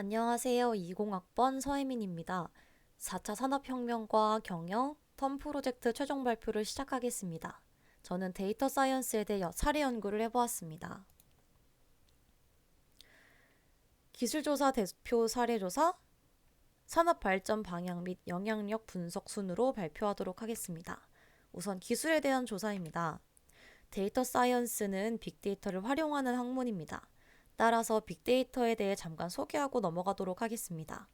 안녕하세요. 20학번 서혜민입니다. 4차 산업혁명과 경영, 턴 프로젝트 최종 발표를 시작하겠습니다. 저는 데이터 사이언스에 대해 사례 연구를 해보았습니다. 기술조사 대표 사례조사, 산업 발전 방향 및 영향력 분석 순으로 발표하도록 하겠습니다. 우선 기술에 대한 조사입니다. 데이터 사이언스는 빅데이터를 활용하는 학문입니다. 따라서 빅데이터에 대해 잠깐 소개하고 넘어가도록 하겠습니다.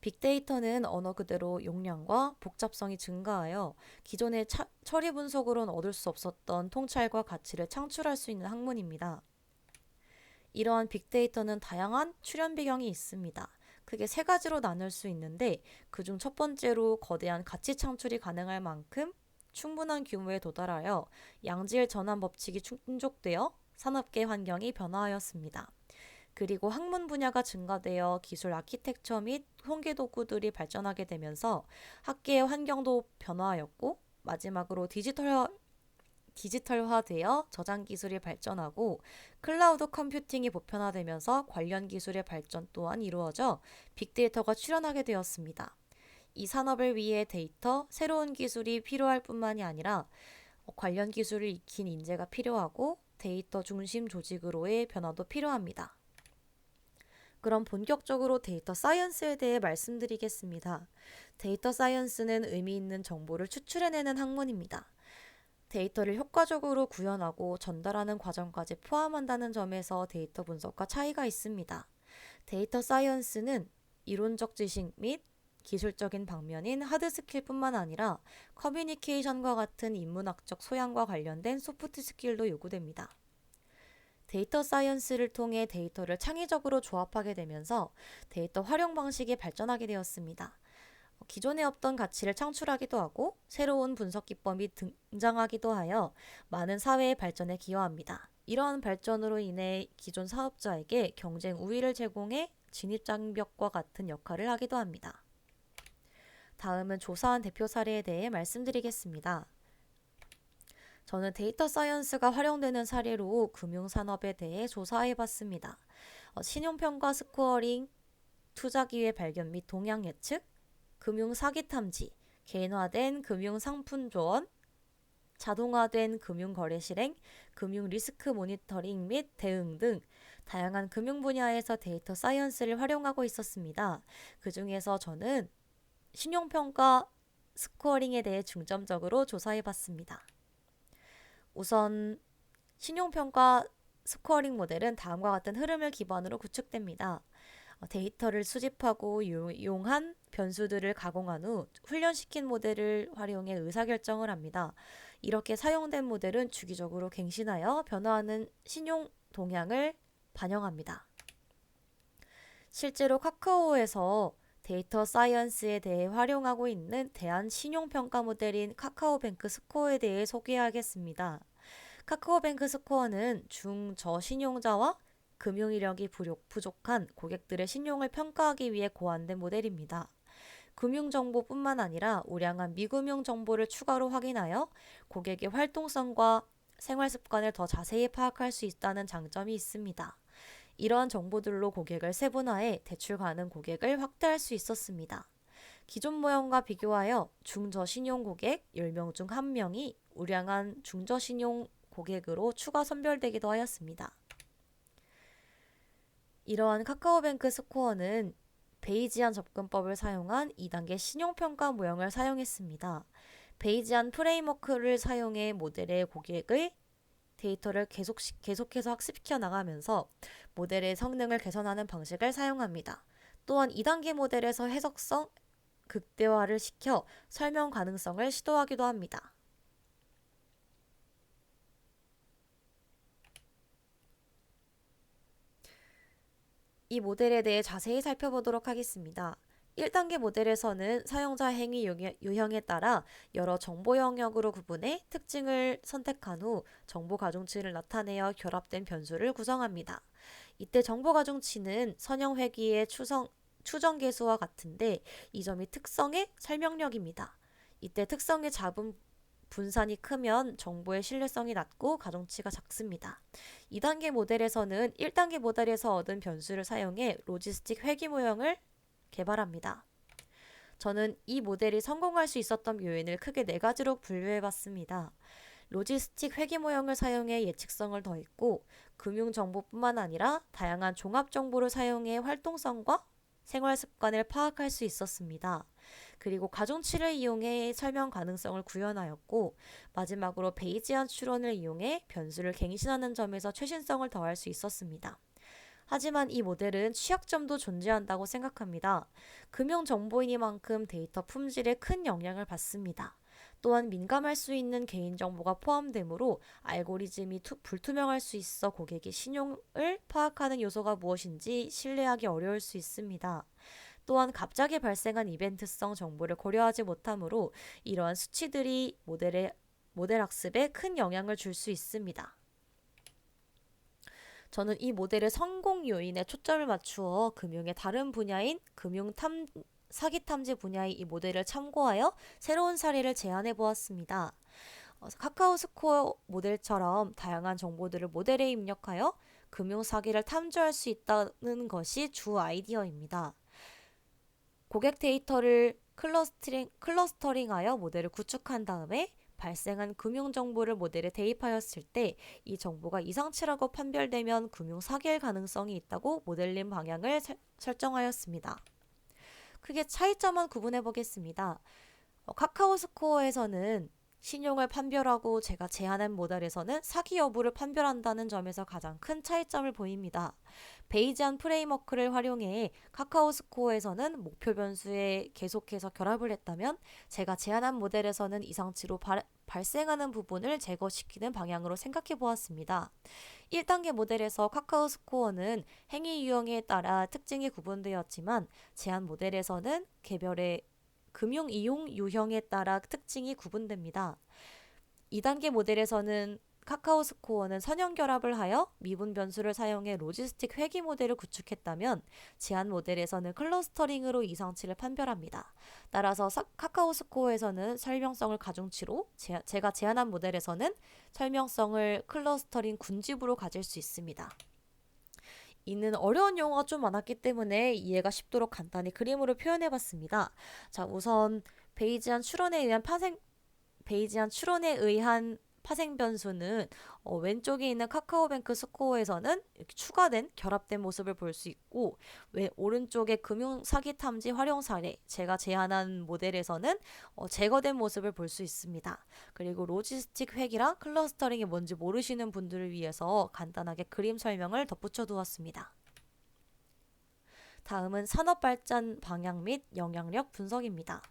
빅데이터는 언어 그대로 용량과 복잡성이 증가하여 기존의 처리 분석으로는 얻을 수 없었던 통찰과 가치를 창출할 수 있는 학문입니다. 이러한 빅데이터는 다양한 출현 배경이 있습니다. 크게 세 가지로 나눌 수 있는데 그중 첫 번째로 거대한 가치 창출이 가능할 만큼 충분한 규모에 도달하여 양질 전환 법칙이 충족되어 산업계 환경이 변화하였습니다. 그리고 학문 분야가 증가되어 기술 아키텍처 및 통계 도구들이 발전하게 되면서 학계의 환경도 변화하였고 마지막으로 디지털화되어 저장 기술이 발전하고 클라우드 컴퓨팅이 보편화되면서 관련 기술의 발전 또한 이루어져 빅데이터가 출현하게 되었습니다. 이 산업을 위해 데이터, 새로운 기술이 필요할 뿐만이 아니라 관련 기술을 익힌 인재가 필요하고 데이터 중심 조직으로의 변화도 필요합니다. 그럼 본격적으로 데이터 사이언스에 대해 말씀드리겠습니다. 데이터 사이언스는 의미 있는 정보를 추출해내는 학문입니다. 데이터를 효과적으로 구현하고 전달하는 과정까지 포함한다는 점에서 데이터 분석과 차이가 있습니다. 데이터 사이언스는 이론적 지식 및 기술적인 방면인 하드 스킬뿐만 아니라 커뮤니케이션과 같은 인문학적 소양과 관련된 소프트 스킬도 요구됩니다. 데이터 사이언스를 통해 데이터를 창의적으로 조합하게 되면서 데이터 활용 방식이 발전하게 되었습니다. 기존에 없던 가치를 창출하기도 하고 새로운 분석 기법이 등장하기도 하여 많은 사회의 발전에 기여합니다. 이러한 발전으로 인해 기존 사업자에게 경쟁 우위를 제공해 진입장벽과 같은 역할을 하기도 합니다. 다음은 조사한 대표 사례에 대해 말씀드리겠습니다. 저는 데이터 사이언스가 활용되는 사례로 금융산업에 대해 조사해봤습니다. 신용평가 스코어링, 투자기회 발견 및 동향 예측, 금융사기 탐지, 개인화된 금융상품 조언, 자동화된 금융거래 실행, 금융 리스크 모니터링 및 대응 등 다양한 금융 분야에서 데이터 사이언스를 활용하고 있었습니다. 그 중에서 저는 신용평가 스코어링에 대해 중점적으로 조사해봤습니다. 우선 신용평가 스코어링 모델은 다음과 같은 흐름을 기반으로 구축됩니다. 데이터를 수집하고 이용한 변수들을 가공한 후 훈련시킨 모델을 활용해 의사결정을 합니다. 이렇게 사용된 모델은 주기적으로 갱신하여 변화하는 신용 동향을 반영합니다. 실제로 카카오에서 데이터 사이언스에 대해 활용하고 있는 대한신용평가 모델인 카카오뱅크 스코어에 대해 소개하겠습니다. 카카오뱅크 스코어는 중저신용자와 금융이력이 부족한 고객들의 신용을 평가하기 위해 고안된 모델입니다. 금융정보뿐만 아니라 우량한 미금융 정보를 추가로 확인하여 고객의 활동성과 생활습관을 더 자세히 파악할 수 있다는 장점이 있습니다. 이러한 정보들로 고객을 세분화해 대출 가능 고객을 확대할 수 있었습니다. 기존 모형과 비교하여 중저신용 고객 10명 중 1명이 우량한 중저신용 고객으로 추가 선별되기도 하였습니다. 이러한 카카오뱅크 스코어는 베이지안 접근법을 사용한 2단계 신용평가 모형을 사용했습니다. 베이지안 프레임워크를 사용해 모델의 고객의 데이터를 계속해서 학습시켜 나가면서 모델의 성능을 개선하는 방식을 사용합니다. 또한 2단계 모델에서 해석성 극대화를 시켜 설명 가능성을 시도하기도 합니다. 이 모델에 대해 자세히 살펴보도록 하겠습니다. 1단계 모델에서는 사용자 행위 유형에 따라 여러 정보 영역으로 구분해 특징을 선택한 후 정보 가중치를 나타내어 결합된 변수를 구성합니다. 이때 정보 가중치는 선형 회귀의 추정 계수와 같은데 이 점이 특성의 설명력입니다. 이때 특성의 잡음 분산이 크면 정보의 신뢰성이 낮고 가중치가 작습니다. 2단계 모델에서는 1단계 모델에서 얻은 변수를 사용해 로지스틱 회귀 모형을 개발합니다. 저는 이 모델이 성공할 수 있었던 요인을 크게 네 가지로 분류해 봤습니다. 로지스틱 회귀 모형을 사용해 예측성을 더했고, 금융 정보뿐만 아니라 다양한 종합 정보를 사용해 활동성과 생활 습관을 파악할 수 있었습니다. 그리고 가중치를 이용해 설명 가능성을 구현하였고, 마지막으로 베이지안 추론을 이용해 변수를 갱신하는 점에서 최신성을 더할 수 있었습니다. 하지만 이 모델은 취약점도 존재한다고 생각합니다. 금융 정보이니만큼 데이터 품질에 큰 영향을 받습니다. 또한 민감할 수 있는 개인정보가 포함되므로 알고리즘이 불투명할 수 있어 고객의 신용을 파악하는 요소가 무엇인지 신뢰하기 어려울 수 있습니다. 또한 갑자기 발생한 이벤트성 정보를 고려하지 못하므로 이러한 수치들이 모델 학습에 큰 영향을 줄 수 있습니다. 저는 이 모델의 성공 요인에 초점을 맞추어 금융의 다른 분야인 사기 탐지 분야의 이 모델을 참고하여 새로운 사례를 제안해 보았습니다. 카카오 스코어 모델처럼 다양한 정보들을 모델에 입력하여 금융 사기를 탐지할 수 있다는 것이 주 아이디어입니다. 고객 데이터를 클러스터링하여 모델을 구축한 다음에 발생한 금융 정보를 모델에 대입하였을 때 이 정보가 이상치라고 판별되면 금융 사기일 가능성이 있다고 모델링 방향을 설정하였습니다. 크게 차이점만 구분해 보겠습니다. 카카오 스코어에서는 신용을 판별하고 제가 제안한 모델에서는 사기 여부를 판별한다는 점에서 가장 큰 차이점을 보입니다. 베이지안 프레임워크를 활용해 카카오 스코어에서는 목표 변수에 계속해서 결합을 했다면 제가 제안한 모델에서는 이상치로 발생하는 부분을 제거시키는 방향으로 생각해 보았습니다. 1단계 모델에서 카카오 스코어는 행위 유형에 따라 특징이 구분되었지만 제안 모델에서는 개별의 금융 이용 유형에 따라 특징이 구분됩니다. 2단계 모델에서는 카카오 스코어는 선형 결합을 하여 미분 변수를 사용해 로지스틱 회귀 모델을 구축했다면 제안 모델에서는 클러스터링으로 이상치를 판별합니다. 따라서 카카오 스코어에서는 설명성을 가중치로 제가 제안한 모델에서는 설명성을 클러스터링 군집으로 가질 수 있습니다. 이는 어려운 용어가 좀 많았기 때문에 이해가 쉽도록 간단히 그림으로 표현해봤습니다. 자, 우선 베이지안 추론에 의한 파생 변수는 왼쪽에 있는 카카오뱅크 스코어에서는 이렇게 추가된 결합된 모습을 볼 수 있고, 오른쪽에 금융 사기 탐지 활용 사례 제가 제안한 모델에서는 제거된 모습을 볼 수 있습니다. 그리고 로지스틱 회귀랑 클러스터링이 뭔지 모르시는 분들을 위해서 간단하게 그림 설명을 덧붙여 두었습니다. 다음은 산업 발전 방향 및 영향력 분석입니다.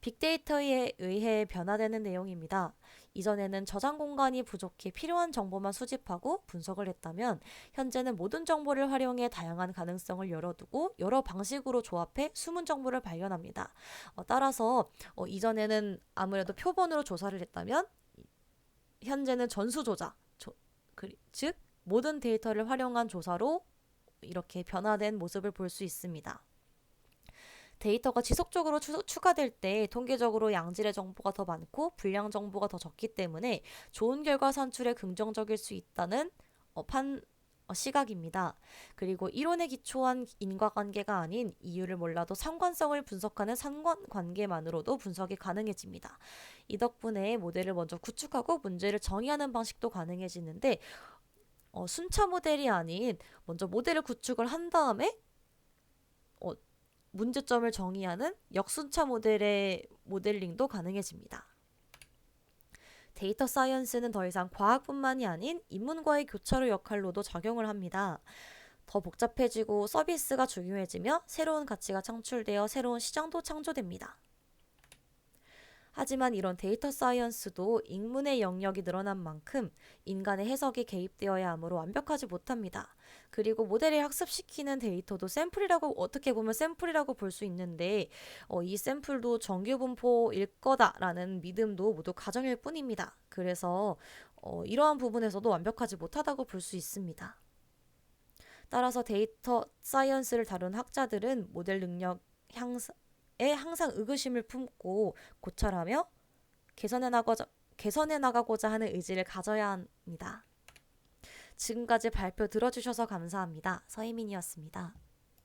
빅데이터에 의해 변화되는 내용입니다. 이전에는 저장 공간이 부족해 필요한 정보만 수집하고 분석을 했다면 현재는 모든 정보를 활용해 다양한 가능성을 열어두고 여러 방식으로 조합해 숨은 정보를 발견합니다. 따라서 이전에는 아무래도 표본으로 조사를 했다면 현재는 전수조사, 즉 모든 데이터를 활용한 조사로 이렇게 변화된 모습을 볼 수 있습니다. 데이터가 지속적으로 추가될 때 통계적으로 양질의 정보가 더 많고 불량 정보가 더 적기 때문에 좋은 결과 산출에 긍정적일 수 있다는 시각입니다. 그리고 이론에 기초한 인과관계가 아닌 이유를 몰라도 상관성을 분석하는 상관관계만으로도 분석이 가능해집니다. 이 덕분에 모델을 먼저 구축하고 문제를 정의하는 방식도 가능해지는데 순차 모델이 아닌 먼저 모델을 구축을 한 다음에 문제점을 정의하는 역순차 모델의 모델링도 가능해집니다. 데이터 사이언스는 더 이상 과학뿐만이 아닌 인문과의 교차로 역할로도 작용을 합니다. 더 복잡해지고 서비스가 중요해지며 새로운 가치가 창출되어 새로운 시장도 창조됩니다. 하지만 이런 데이터 사이언스도 인문의 영역이 늘어난 만큼 인간의 해석이 개입되어야 하므로 완벽하지 못합니다. 그리고 모델에 학습시키는 데이터도 어떻게 보면 샘플이라고 볼 수 있는데 이 샘플도 정규 분포일 거다라는 믿음도 모두 가정일 뿐입니다. 그래서 이러한 부분에서도 완벽하지 못하다고 볼 수 있습니다. 따라서 데이터 사이언스를 다룬 학자들은 모델 능력 항상 의구심을 품고 고찰하며 개선해 나가고자 하는 의지를 가져야 합니다. 지금까지 발표 들어주셔서 감사합니다. 서희민이었습니다.